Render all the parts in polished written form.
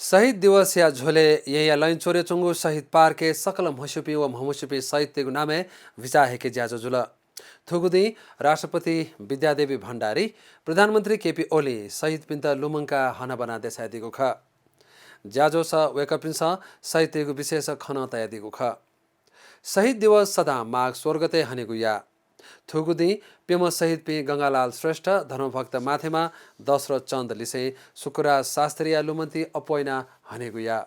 शहीद दिवस या झोले ये या लाइन चोरे चुंगु शहीद पार्के सकल महुसुपी व महुसुपी साहित्यको नामे विचाहेके ज्याजो जुल थुगुदी राष्ट्रपति विद्यादेवी भण्डारी प्रधानमन्त्री केपी ओली शहीद पिन्त लुमङका हना बना देसाइदिएको ख ज्याजो स वेकपिन्स साहित्यको विशेष खन तयादिएको ख शहीद दिवस सदा माघ 16 गते हनेगु या थुगुदी पेम शहीद पी गंगालाल श्रेष्ठ धर्मभक्त माथेमा दशरथ चन्द लिसे सुकुरा शास्त्रीय लुमन्ती अपैना हनेगुया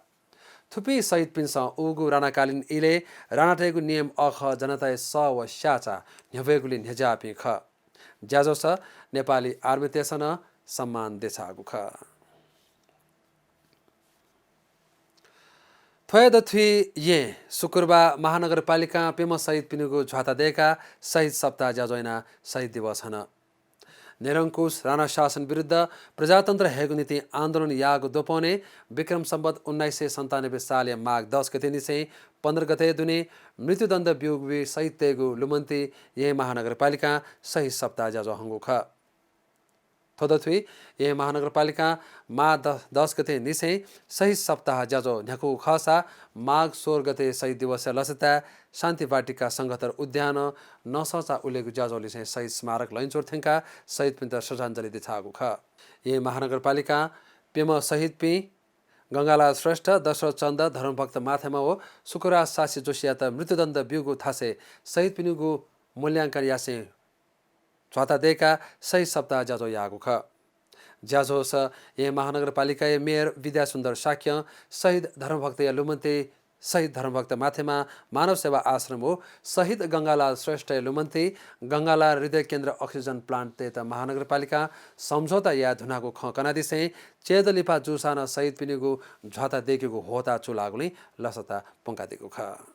थुपी शहीद पिन्स उगु राणाकालीन इले राणाटेगु नियम अख जनताय स व स्याचा न्यवेगुली न्यजापि ख ज्याजो स नेपाली आर्मी तेसन सम्मान देछागु ख थ्वी ये शुक्रबार महानगरपालिका पेम शहीद पिनुगु झ्वातादेका शहीद सप्ताह ज्याजोइना शहीद दिवस हन निरङ्कुश राणा शासन विरुद्ध प्रजातन्त्र हेगु नीति आन्दोलन यागु दोपने विक्रम सम्बत 1997 साल माघ 10 गते निसे 15 गते दुने मृत्युदण्ड बिउगु शहीद तेगु लुमन्ती ये महानगरपालिका शहीद सप्ताह ज्याजो हंगु ख थोदथुई ये महानगरपालिका माघ 10 गते निसे शहीद सप्ताह ज्याजो न्याकु खसा माघ 16 गते शहीद दिवस लसता शान्ति वाटिका संगतर उद्यान नसचा उलेगु ज्याजोले शहीद स्मारक लैनचोर थेंका शहीद पिन्त श्रद्धाञ्जली दिछागु ख ये महानगरपालिका पेम शहीद पि गंगालाल श्रेष्ठ दशरथ चन्द धर्मभक्त माथेमा हो सुकुरा सासी जोशिया त मृत्युदण्ड बिउगु थासे शहीद पिनुगु मूल्याङ्कन यासे झ्वाता देका शहीद सप्ताह ज्याजो यागु ख ज्याजो स ये महानगरपालिका ये मेयर विद्या सुन्दर साक्य शहीद धर्मभक्त या लुमन्ते शहीद धर्मभक्त माथेमा मानव सेवा आश्रम हो शहीद गंगालाल श्रेष्ठ लुमन्ती गंगालाल हृदय केन्द्र अक्सिजन प्लान्ट तेत महानगरपालिका सम्झौता या धुनाको खकना दिसे चेदलिपा जुसान शहीद पिनिगु झ्वाता देखेको होता चुलागुली लसता पंका दिगु ख